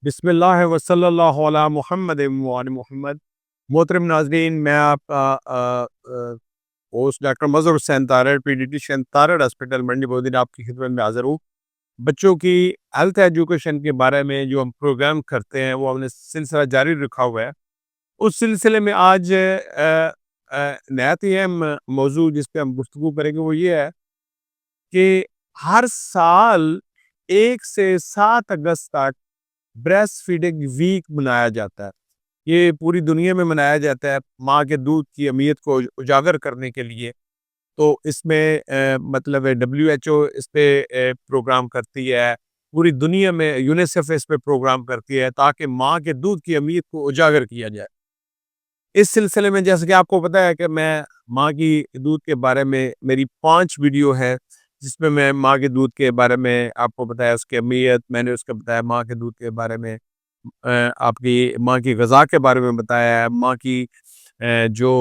بسم اللہ وصلی اللہ علی محمد وعلی محمد۔ محترم ناظرین، میں آپ کا ہوسٹ ڈاکٹر مظہر حسین تارڑ، پیڈیٹیشین، تارڑ ہاسپٹل منڈی بودین، آپ کی خدمت میں حاضر ہوں۔ بچوں کی ہیلتھ ایجوکیشن کے بارے میں جو ہم پروگرام کرتے ہیں وہ ہم نے سلسلہ جاری رکھا ہوا ہے۔ اس سلسلے میں آج نہایت ہی اہم موضوع جس پہ ہم گفتگو کریں گے وہ یہ ہے کہ ہر سال 1 سے 7 اگست تک بریسٹ فیڈنگ ویک منایا جاتا ہے۔ یہ پوری دنیا میں منایا جاتا ہے ماں کے دودھ کی اہمیت کو اجاگر کرنے کے لیے۔ تو اس میں مطلب WHO اس پہ پروگرام کرتی ہے، پوری دنیا میں یونیسیف اس پہ پروگرام کرتی ہے تاکہ ماں کے دودھ کی اہمیت کو اجاگر کیا جائے۔ اس سلسلے میں جیسے کہ آپ کو پتا ہے کہ میں ماں کی دودھ کے بارے میں میری 5 ویڈیو ہے جس میں ماں کے دودھ کے بارے میں آپ کو بتایا، اس کی اہمیت میں نے اس کا بتایا، ماں کے دودھ کے بارے میں آپ کی ماں کی غذا کے بارے میں بتایا ہے، ماں کی جو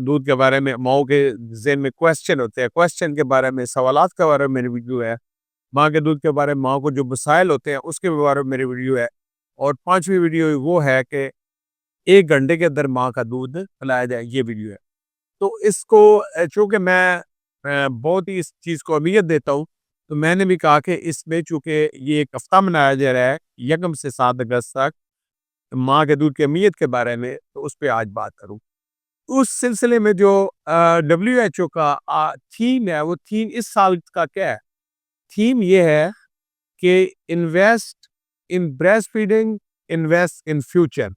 دودھ کے بارے میں ماؤں کے ذہن میں کوسچن ہوتے ہیں، کوسچن کے بارے میں، سوالات کے بارے میں میری ویڈیو ہے۔ ماں کے دودھ کے بارے میں ماں کو جو مسائل ہوتے ہیں اس کے بارے میں میری ویڈیو ہے۔ اور 5ویں ویڈیو وہ ہے کہ 1 گھنٹے کے اندر ماں کا دودھ پلایا جائے، یہ ویڈیو ہے۔ تو اس کو چونکہ میں بہت ہی اس چیز کو اہمیت دیتا ہوں، تو میں نے بھی کہا کہ اس میں چونکہ یہ ایک ہفتہ منایا جا رہا ہے 1 سے 7 اگست تک ماں کے دودھ کی اہمیت کے بارے میں، تو اس پہ آج بات کروں۔ اس سلسلے میں جو WHO کا تھیم ہے، وہ تھیم اس سال کا کیا ہے؟ تھیم یہ ہے کہ invest in breast feeding, invest in future.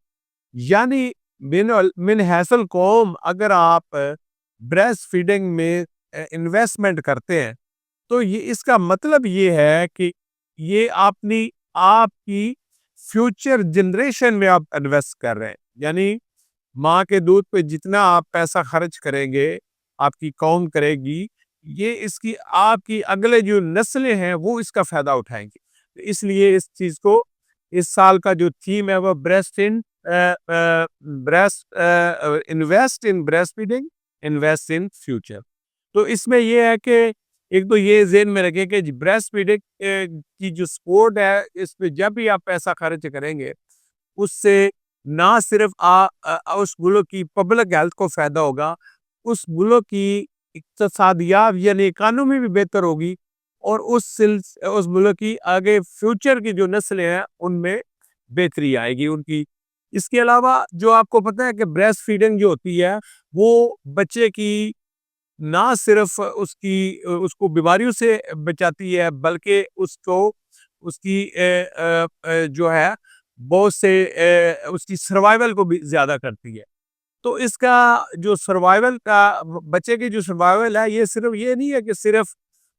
یعنی من حیث القوم اگر آپ بریسٹ فیڈنگ میں انویسٹمنٹ کرتے ہیں تو یہ اس کا مطلب یہ ہے کہ یہ آپ کی فیوچر جنریشن میں آپ انویسٹ کر رہے ہیں۔ یعنی ماں کے دودھ پہ جتنا آپ پیسہ خرچ کریں گے، آپ کی قوم کرے گی، یہ اس کی آپ کی اگلے جو نسلیں ہیں وہ اس کا فائدہ اٹھائیں گے۔ اس لیے اس چیز کو اس سال کا جو تھیم ہے وہ invest in breast feeding, invest in future. تو اس میں یہ ہے کہ ایک تو یہ ذہن میں رکھیں کہ بریسٹ فیڈنگ کی جو سپورٹ ہے، اس پہ جب بھی آپ پیسہ خرچ کریں گے اس سے نہ صرف اس ملک کی پبلک ہیلتھ کو فائدہ ہوگا، اس ملک کی اقتصادیات یعنی اکانومی بھی بہتر ہوگی، اور اس ملک کی آگے فیوچر کی جو نسلیں ہیں ان میں بہتری آئے گی ان کی۔ اس کے علاوہ جو آپ کو پتہ ہے کہ بریسٹ فیڈنگ جو ہوتی ہے وہ بچے کی نہ صرف اس کو بیماریوں سے بچاتی ہے، بلکہ اس کی جو ہے بہت سے اس کی سروائیول کو بھی زیادہ کرتی ہے۔ تو اس کا جو سروائیول کا بچے کی جو سروائیول ہے، یہ صرف یہ نہیں ہے کہ صرف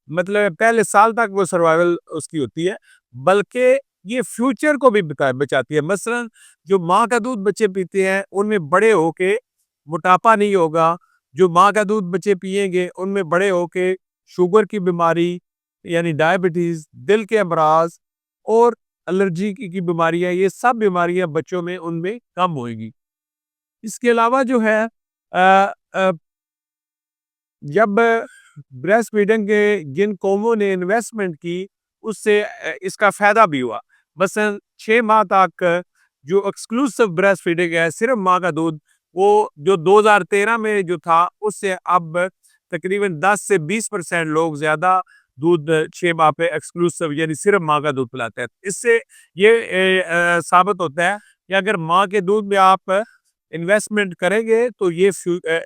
مطلب پہلے سال تک وہ سروائیول اس کی ہوتی ہے، بلکہ یہ فیوچر کو بھی بچاتی ہے۔ مثلا جو ماں کا دودھ بچے پیتے ہیں ان میں بڑے ہو کے موٹاپا نہیں ہوگا، جو ماں کا دودھ بچے پیئیں گے ان میں بڑے ہو کے شوگر کی بیماری یعنی ڈائبٹیز، دل کے امراض اور الرجی کی بیماریاں، یہ سب بیماریاں بچوں میں ان میں کم ہوئیں گی۔ اس کے علاوہ جو ہے جب بریسٹ فیڈنگ کے جن قوموں نے انویسٹمنٹ کی اس سے اس کا فائدہ بھی ہوا۔ مثلا 6 ماہ تک جو ایکسکلوسیو بریسٹ فیڈنگ ہے، صرف ماں کا دودھ، وہ جو 2013 میں جو تھا اس سے اب تقریباً 10 سے 20% لوگ زیادہ دودھ 6 ماہ پہ ایکسکلوسیو یعنی صرف ماں کا دودھ پلاتے ہیں۔ اس سے یہ ثابت ہوتا ہے کہ اگر ماں کے دودھ میں آپ انویسٹمنٹ کریں گے تو یہ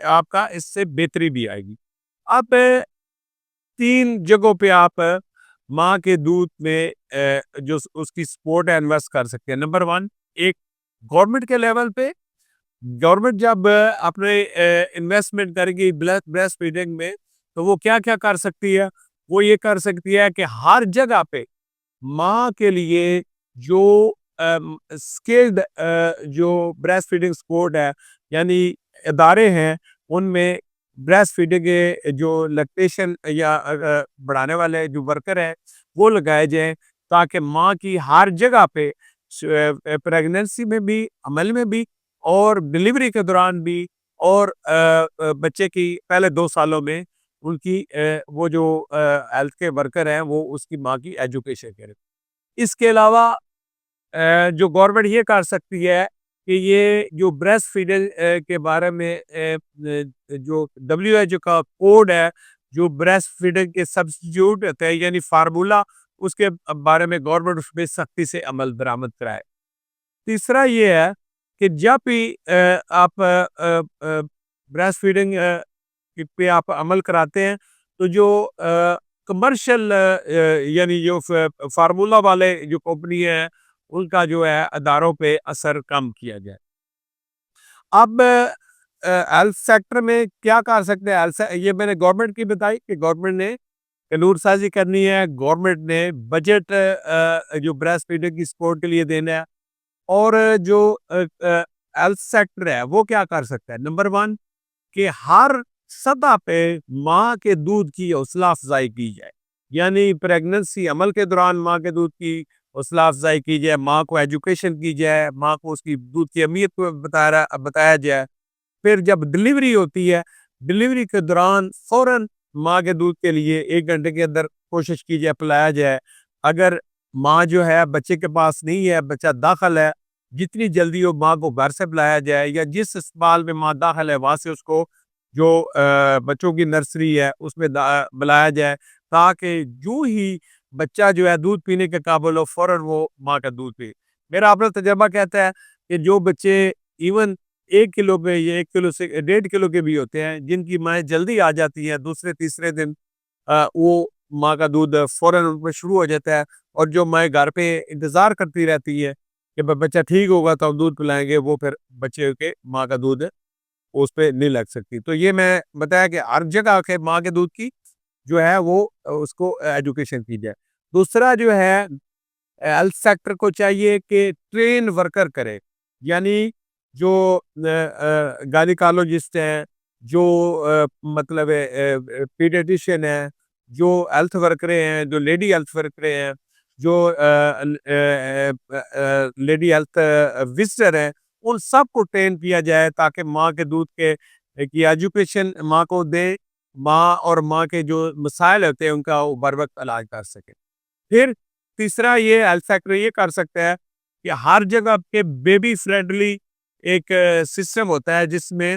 آپ کا اس سے بہتری بھی آئے گی۔ اب 3 جگہوں پہ آپ ماں کے دودھ میں جو اس کی سپورٹ ہے انویسٹ کر سکتے ہیں۔ نمبر 1، ایک گورنمنٹ کے لیول پہ گورنمنٹ جب اپنے انویسٹمنٹ کرے گی بریسٹ فیڈنگ میں تو وہ کیا کیا کر سکتی ہے؟ وہ یہ کر سکتی ہے کہ ہر جگہ پہ ماں کے لیے جو اسکلڈ جو بریسٹ فیڈنگ سپورٹ ہے یعنی ادارے ہیں، ان میں بریسٹ فیڈنگ کے جو لیکٹیشن یا بڑھانے والے جو ورکر ہیں وہ لگائے جائیں، تاکہ ماں کی ہر جگہ پہ پریگننسی میں بھی، عمل میں بھی، اور ڈیلیوری کے دوران بھی، اور بچے کی پہلے 2 سالوں میں ان کی وہ جو ہیلتھ کے ورکر ہیں وہ اس کی ماں کی ایجوکیشن کریں۔ اس کے علاوہ جو گورنمنٹ یہ کر سکتی ہے کہ یہ جو بریسٹ فیڈنگ کے بارے میں جو WHO کا کوڈ ہے، جو بریسٹ فیڈنگ کے سبسٹیٹیوٹ ہوتے ہیں یعنی فارمولا، اس کے بارے میں گورنمنٹ اس پہ سختی سے عمل درآمد کرائے۔ تیسرا یہ ہے کہ جب بھی آپ بریسٹ فیڈنگ پہ آپ عمل کراتے ہیں تو جو کمرشل یعنی جو فارمولا والے جو کمپنی ہے ان کا جو ہے اداروں پہ اثر کم کیا جائے۔ اب ہیلتھ سیکٹر میں کیا کر سکتے ہیں؟ یہ میں نے گورنمنٹ کی بتائی کہ گورنمنٹ نے قانون سازی کرنی ہے، گورنمنٹ نے بجٹ جو بریسٹ فیڈنگ کی سپورٹ کے لیے دینا ہے، اور جو ہیلتھ سیکٹر ہے وہ کیا کر سکتا ہے؟ نمبر 1 کہ ہر سطح پہ ماں کے دودھ کی حوصلہ افزائی کی جائے، یعنی پریگننسی عمل کے دوران ماں کے دودھ کی حوصلہ افزائی کی جائے، ماں کو ایجوکیشن کی جائے، ماں کو اس کی دودھ کی اہمیت کو بتایا جائے۔ پھر جب ڈلیوری ہوتی ہے، ڈلیوری کے دوران فوراً ماں کے دودھ کے لیے 1 گھنٹے کے اندر کوشش کی جائے، پلایا جائے۔ اگر ماں جو ہے بچے کے پاس نہیں ہے، بچہ داخل ہے، جتنی جلدی ہو ماں کو گھر سے پلایا جائے، یا جس اسپتال میں ماں داخل ہے وہاں سے اس کو جو بچوں کی نرسری ہے اس میں بلایا جائے، تاکہ جو ہی بچہ جو ہے دودھ پینے کے قابل ہو فوراً وہ ماں کا دودھ پی۔ میرا اپنا تجربہ کہتا ہے کہ جو بچے ایون 1 کلو کے یا 1 کلو سے 1.5 کلو کے بھی ہوتے ہیں، جن کی مائیں جلدی آ جاتی ہیں، دوسرے تیسرے دن وہ ماں کا دودھ فوراً ان پہ شروع ہو جاتا ہے، اور جو مائیں گھر پہ انتظار کرتی رہتی ہے کہ بچہ ٹھیک ہوگا تو ہم دودھ پلائیں گے، وہ پھر بچے کے ماں کا دودھ اس پہ نہیں لگ سکتی۔ تو یہ میں بتایا کہ ہر جگہ کے ماں کے دودھ کی جو ہے وہ اس کو ایجوکیشن کی جائے۔ دوسرا جو ہے ہیلتھ سیکٹر کو چاہیے کہ ٹرین ورکر کرے، یعنی جو گائنیکالوجسٹ ہیں، جو مطلب پیڈیٹیشین ہیں، جو ہیلتھ ورکریں ہیں، جو لیڈی ہیلتھ ورکریں ہیں، جو لیڈی ہیلتھ وزٹر ہیں، ان سب کو ٹرین کیا جائے تاکہ ماں کے دودھ کے کی ایجوکیشن ماں کو دے، ماں اور ماں کے جو مسائل ہوتے ہیں ان کا وہ بر وقت علاج کر سکے۔ پھر تیسرا یہ ہیلتھ سیکٹر یہ کر سکتا ہے کہ ہر جگہ پہ بیبی فرینڈلی ایک سسٹم ہوتا ہے، جس میں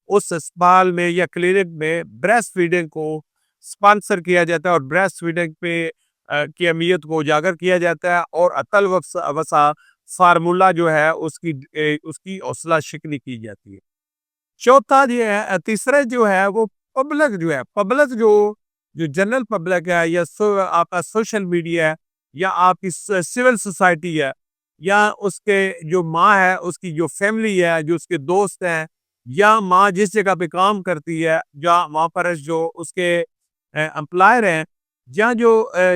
اس اسپتال میں یا کلینک میں بریسٹ فیڈنگ کو سپانسر کیا جاتا ہے، اور بریسٹ فیڈنگ پہ کی اہمیت کو اجاگر کیا جاتا ہے، اور اطل وسا فارمولا جو ہے اس کی حوصلہ شکنی کی جاتی ہے۔ چوتھا جو ہے تیسرا جو ہے وہ پبلک جو جنرل پبلک ہے، یا آپ کا سوشل میڈیا ہے، یا آپ کی سول سوسائٹی ہے، یا اس کے جو ماں ہے اس کی جو فیملی ہے، جو اس کے دوست ہیں، یا ماں جس جگہ پہ کام کرتی ہے، یا وہاں پر جو اس کے امپلائر ہیں، یا جو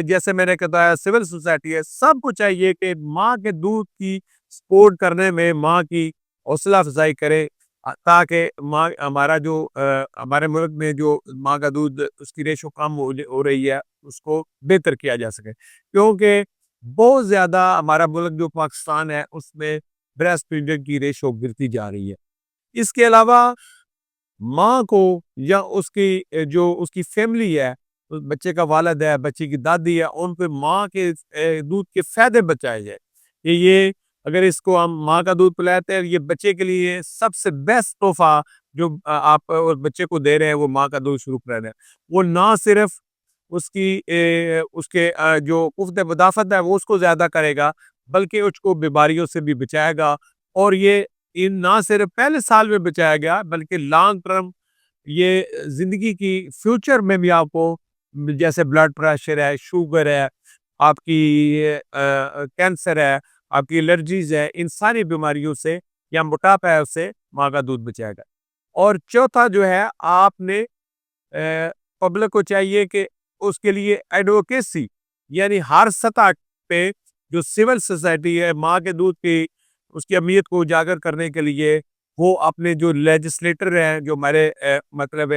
جیسے میں نے کہا سول سوسائٹی ہے، سب کو چاہیے کہ ماں کے دودھ کی سپورٹ کرنے میں ماں کی حوصلہ افزائی کرے، تاکہ ماں ہمارے ملک میں جو ماں کا دودھ اس کی ریشو کم ہو رہی ہے اس کو بہتر کیا جا سکے، کیونکہ بہت زیادہ ہمارا ملک جو پاکستان ہے اس میں بریسٹ فیڈنگ کی ریشو گرتی جا رہی ہے۔ اس کے علاوہ ماں کو یا اس کی فیملی ہے، بچے کا والد ہے، بچے کی دادی ہے، ان پہ ماں کے دودھ کے فائدے بچائے جائے کہ یہ اگر اس کو ہم ماں کا دودھ پلاتے ہیں، یہ بچے کے لیے سب سے بیسٹ تحفہ جو آپ بچے کو دے رہے ہیں وہ ماں کا دودھ شروع کر رہے ہیں۔ وہ نہ صرف اس کے جو قوت مدافعت ہے وہ اس کو زیادہ کرے گا، بلکہ اس کو بیماریوں سے بھی بچائے گا، اور یہ نہ صرف پہلے سال میں بچایا گیا بلکہ لانگ ٹرم یہ زندگی کی فیوچر میں بھی آپ کو، جیسے بلڈ پریشر ہے، شوگر ہے، آپ کی کینسر ہے، آپ کی الرجیز ہے، ان ساری بیماریوں سے، یا موٹاپا ہے، اس سے ماں کا دودھ بچائے گا۔ اور چوتھا جو ہے آپ نے پبلک کو چاہیے کہ اس کے لیے ایڈوکیسی، یعنی ہر سطح پہ جو سول سوسائٹی ہے ماں کے دودھ کی اس کی اہمیت کو اجاگر کرنے کے لیے وہ اپنے جو لیجسلیٹر ہیں، جو ہمارے مطلب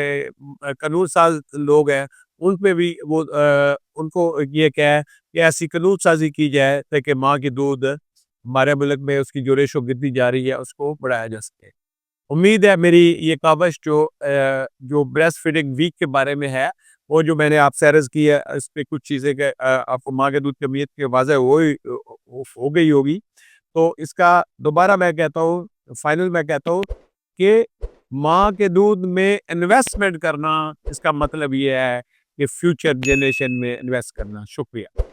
قانون ساز لوگ ہیں، ان پہ بھی وہ ان کو یہ کہ ایسی قانون سازی کی جائے تاکہ ماں کی دودھ ہمارے ملک میں اس کی جو ریشو گرتی جا رہی ہے اس کو بڑھایا جا سکے۔ امید ہے میری یہ کاوش جو بریسٹ فیڈنگ ویک کے بارے میں ہے، وہ جو میں نے آپ سے عرض کی ہے، اس پہ کچھ چیزیں کہ آپ کو ماں کے دودھ کی اہمیت کی واضح ہو گئی ہوگی۔ تو اس کا دوبارہ میں کہتا ہوں، فائنل میں کہتا ہوں کہ ماں کے دودھ میں انویسٹمنٹ کرنا، اس کا مطلب یہ ہے کہ فیوچر جنریشن میں انویسٹ کرنا۔ شکریہ۔